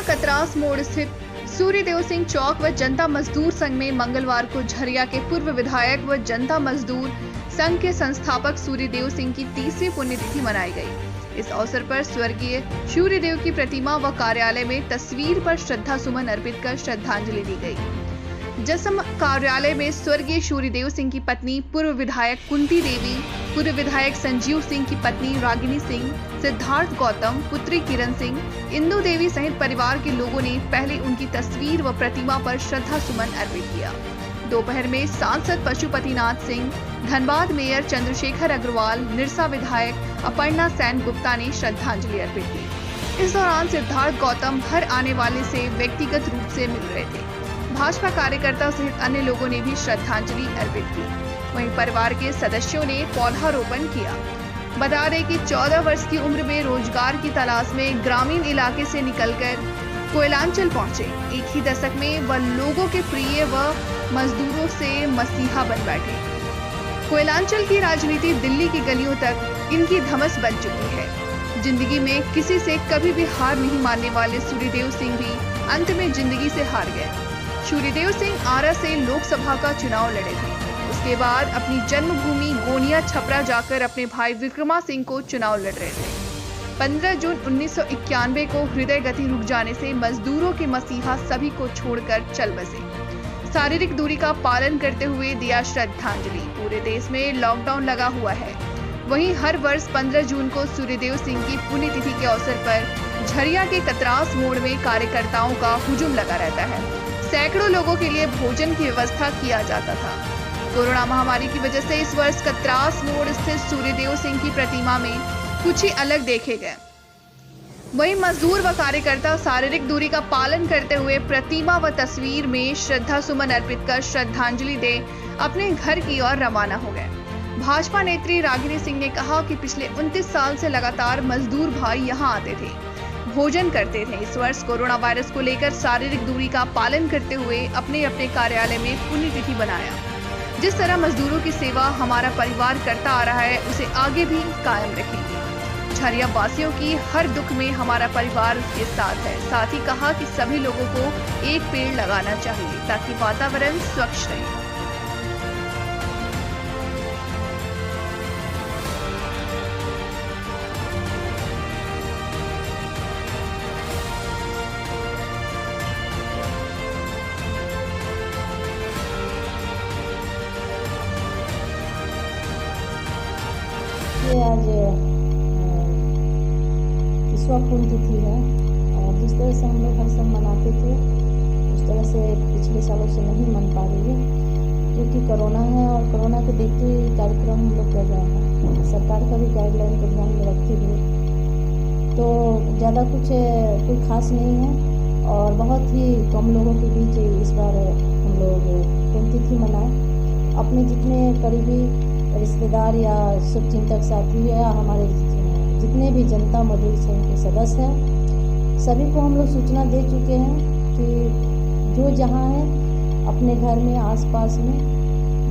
कतरास मोड़ स्थित सूर्यदेव सिंह चौक व जनता मजदूर संघ में मंगलवार को झरिया के पूर्व विधायक व जनता मजदूर संघ के संस्थापक सूर्यदेव सिंह की 30वीं पुण्यतिथि मनाई गई। इस अवसर पर स्वर्गीय सूर्यदेव की प्रतिमा व कार्यालय में तस्वीर पर श्रद्धा सुमन अर्पित कर श्रद्धांजलि दी गई। जसम कार्यालय में स्वर्गीय सूर्यदेव सिंह की पत्नी पूर्व विधायक कुंती देवी, पूर्व विधायक संजीव सिंह की पत्नी रागिनी सिंह, सिद्धार्थ गौतम, पुत्री किरण सिंह, इंदु देवी सहित परिवार के लोगों ने पहले उनकी तस्वीर व प्रतिमा पर श्रद्धा सुमन अर्पित किया। दोपहर में सांसद पशुपतिनाथ सिंह, धनबाद मेयर चंद्रशेखर अग्रवाल, निरसा विधायक अपर्णा सेन गुप्ता ने श्रद्धांजलि अर्पित की। इस दौरान सिद्धार्थ गौतम हर आने वाले से व्यक्तिगत रूप से मिल रहे थे। भाजपा कार्यकर्ता सहित अन्य लोगों ने भी श्रद्धांजलि अर्पित की। वहीं परिवार के सदस्यों ने पौधारोपण किया। बता दें कि 14 वर्ष की उम्र में रोजगार की तलाश में ग्रामीण इलाके से निकलकर कोयलांचल पहुंचे। एक ही दशक में वह लोगों के प्रिय व मजदूरों से मसीहा बन बैठे। कोयलांचल की राजनीति दिल्ली की गलियों तक इनकी धमस बन चुकी है। जिंदगी में किसी से कभी भी हार नहीं मानने वाले सूर्यदेव सिंह भी अंत में जिंदगी से हार गए। सूर्यदेव सिंह आरा से लोकसभा का चुनाव लड़े थे। उसके बाद अपनी जन्मभूमि गोनिया छपरा जाकर अपने भाई विक्रमा सिंह को चुनाव लड़ रहे थे। 15 जून 1991 को हृदय गति रुक जाने से मजदूरों के मसीहा सभी को छोड़कर चल बसे। शारीरिक दूरी का पालन करते हुए दिया श्रद्धांजलि। पूरे देश में लॉकडाउन लगा हुआ है। वहीं हर वर्ष 15 जून को सूर्यदेव सिंह की पुण्यतिथि के अवसर पर झरिया के कतरास मोड़ में कार्यकर्ताओं का हुजूम लगा रहता है। सैकड़ों लोगों के लिए भोजन की व्यवस्था किया जाता था। कोरोना महामारी की वजह से इस वर्ष कतरास मोड़ स्थित सूर्यदेव सिंह की प्रतिमा में कुछ ही अलग देखे गए। वहीं मजदूर व कार्यकर्ता शारीरिक दूरी का पालन करते हुए प्रतिमा व तस्वीर में श्रद्धा सुमन अर्पित कर श्रद्धांजलि दे अपने घर की ओर रवाना हो गए। भाजपा नेत्री रागिनी सिंह ने कहा कि पिछले 29 साल से लगातार मजदूर भाई यहां आते थे, भोजन करते थे। इस वर्ष कोरोना वायरस को लेकर शारीरिक दूरी का पालन करते हुए अपने अपने कार्यालय में पुण्यतिथि बनाया। जिस तरह मजदूरों की सेवा हमारा परिवार करता आ रहा है, उसे आगे भी कायम रखेंगे। झरिया वासियों की हर दुख में हमारा परिवार उसके साथ है। साथ ही कहा कि सभी लोगों को एक पेड़ लगाना चाहिए ताकि वातावरण स्वच्छ रहे। ये आज ईश्वर पुण्यतिथि है और जिस तरह से हम लोग हर साल मनाते थे उस तरह से पिछले सालों से नहीं मन पा रही है, क्योंकि कोरोना है और कोरोना को देखते हुए कार्यक्रम हम लोग कर रहे हैं। सरकार का भी गाइडलाइन को ध्यान में रखते हुए तो ज़्यादा कुछ कोई खास नहीं है और बहुत ही कम लोगों के बीच इस बार हम लोग पुण्यतिथि मनाए। अपने जितने करीबी रिश्तेदार या शुभचिंतक साथी या हमारे जितने भी जनता मजदूर संघ के सदस्य हैं, सभी को हम लोग सूचना दे चुके हैं कि जो जहाँ है अपने घर में आसपास में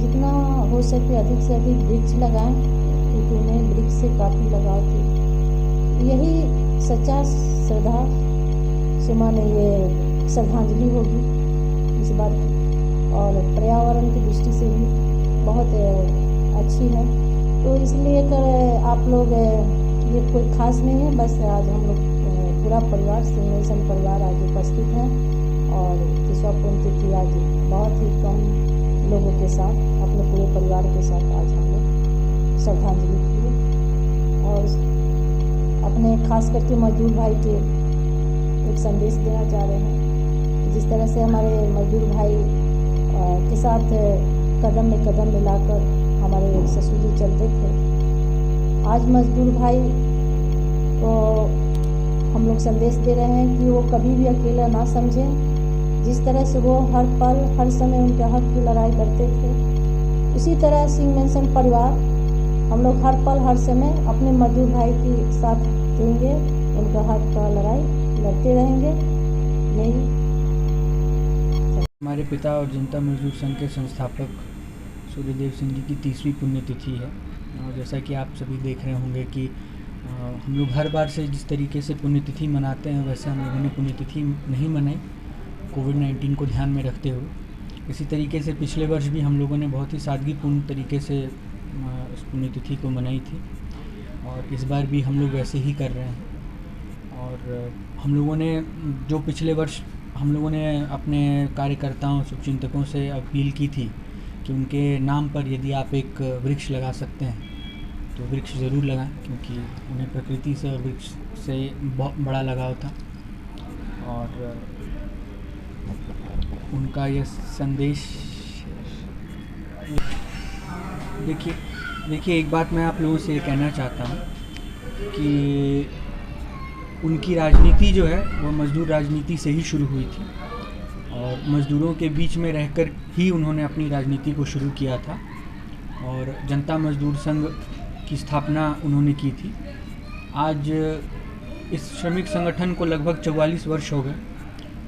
जितना हो सके अधिक से अधिक वृक्ष लगाएं, क्योंकि उन्हें वृक्ष से काफ़ी लगाव थी। यही सच्चा श्रद्धा सुमन ये श्रद्धांजलि होगी इस बार की, और पर्यावरण की दृष्टि से भी बहुत अच्छी है। तो इसलिए कर आप लोग ये कोई खास नहीं है, बस आज हम लोग पूरा परिवार सिंह परिवार आज उपस्थित हैं और ईश्वर पुण्यतिथि आज बहुत ही कम लोगों के साथ अपने पूरे परिवार के साथ आज हम लोग श्रद्धांजलि किए और अपने खास करके मजदूर भाई के एक संदेश देना चाह रहे हैं। जिस तरह से हमारे मजदूर भाई के साथ कदम में कदम मिलाकर हमारे ससुर जी चलते थे, आज मजदूर भाई को हम लोग संदेश दे रहे हैं कि वो कभी भी अकेला ना समझें। जिस तरह से वो हर पल हर समय उनके हक की लड़ाई लड़ते थे, उसी तरह सिंह मेंशन परिवार हम लोग हर पल हर समय अपने मजदूर भाई के साथ देंगे, उनका हक का लड़ाई लड़ते रहेंगे। यही हमारे पिता और जनता मजदूर संघ के संस्थापक सूर्यदेव सिंह जी की 30वीं पुण्यतिथि है और जैसा कि आप सभी देख रहे होंगे कि हम लोग हर बार से जिस तरीके से पुण्यतिथि मनाते हैं वैसे हम लोगों ने पुण्यतिथि नहीं मनाई, कोविड-19 को ध्यान में रखते हुए। इसी तरीके से पिछले वर्ष भी हम लोगों ने बहुत ही सादगीपूर्ण तरीके से इस पुण्यतिथि को मनाई थी और इस बार भी हम लोग वैसे ही कर रहे हैं। और हम लोगों ने जो पिछले वर्ष हम लोगों ने अपने कार्यकर्ताओं शुभचिंतकों से अपील की थी कि उनके नाम पर यदि आप एक वृक्ष लगा सकते हैं तो वृक्ष ज़रूर लगाएं, क्योंकि उन्हें प्रकृति से और वृक्ष से बहुत बड़ा लगाव था। और उनका यह संदेश देखिए एक बात मैं आप लोगों से कहना चाहता हूँ कि उनकी राजनीति जो है वो मज़दूर राजनीति से ही शुरू हुई थी और मज़दूरों के बीच में रहकर ही उन्होंने अपनी राजनीति को शुरू किया था और जनता मज़दूर संघ की स्थापना उन्होंने की थी। आज इस श्रमिक संगठन को लगभग 44 वर्ष हो गए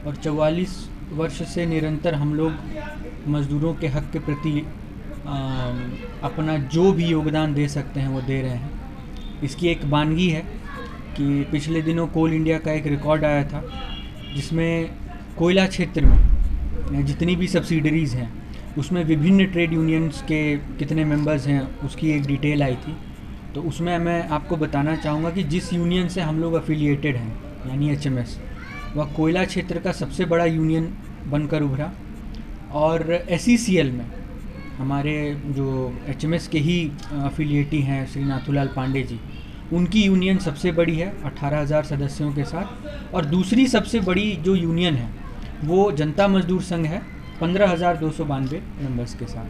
और 44 वर्ष से निरंतर हम लोग मज़दूरों के हक़ के प्रति अपना जो भी योगदान दे सकते हैं वो दे रहे हैं। इसकी एक वानगी है कि पिछले दिनों कोल इंडिया का एक रिकॉर्ड आया था जिसमें कोयला क्षेत्र में जितनी भी सब्सिडरीज़ हैं उसमें विभिन्न ट्रेड यूनियंस के कितने मेंबर्स हैं उसकी एक डिटेल आई थी। तो उसमें मैं आपको बताना चाहूँगा कि जिस यूनियन से हम लोग एफिलिएटेड हैं यानी HMS, वह कोयला क्षेत्र का सबसे बड़ा यूनियन बनकर उभरा और SECL में हमारे जो HMS के ही एफिलिएटी हैं श्री नाथूलाल पांडे जी, उनकी यूनियन सबसे बड़ी है 18,000 सदस्यों के साथ। और दूसरी सबसे बड़ी जो यूनियन है वो जनता मजदूर संघ है 15,292 मेंबर्स के साथ।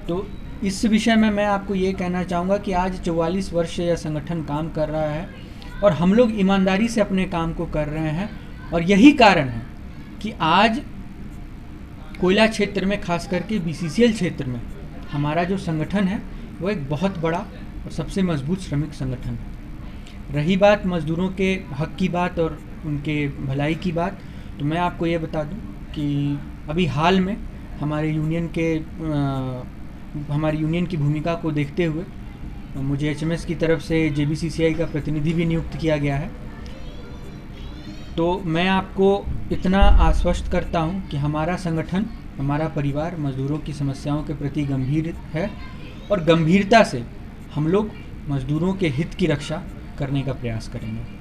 तो इस विषय में मैं आपको ये कहना चाहूँगा कि आज 44 वर्ष से यह संगठन काम कर रहा है और हम लोग ईमानदारी से अपने काम को कर रहे हैं और यही कारण है कि आज कोयला क्षेत्र में खास करके BCCL क्षेत्र में हमारा जो संगठन है वो एक बहुत बड़ा और सबसे मजबूत श्रमिक संगठन है। रही बात मज़दूरों के हक़ की बात और उनके भलाई की बात, तो मैं आपको ये बता दूं कि अभी हाल में हमारी यूनियन की भूमिका को देखते हुए मुझे HMS की तरफ से JBCCI का प्रतिनिधि भी नियुक्त किया गया है। तो मैं आपको इतना आश्वस्त करता हूं कि हमारा संगठन, हमारा परिवार मज़दूरों की समस्याओं के प्रति गंभीर है और गंभीरता से हम लोग मज़दूरों के हित की रक्षा करने का प्रयास करेंगे।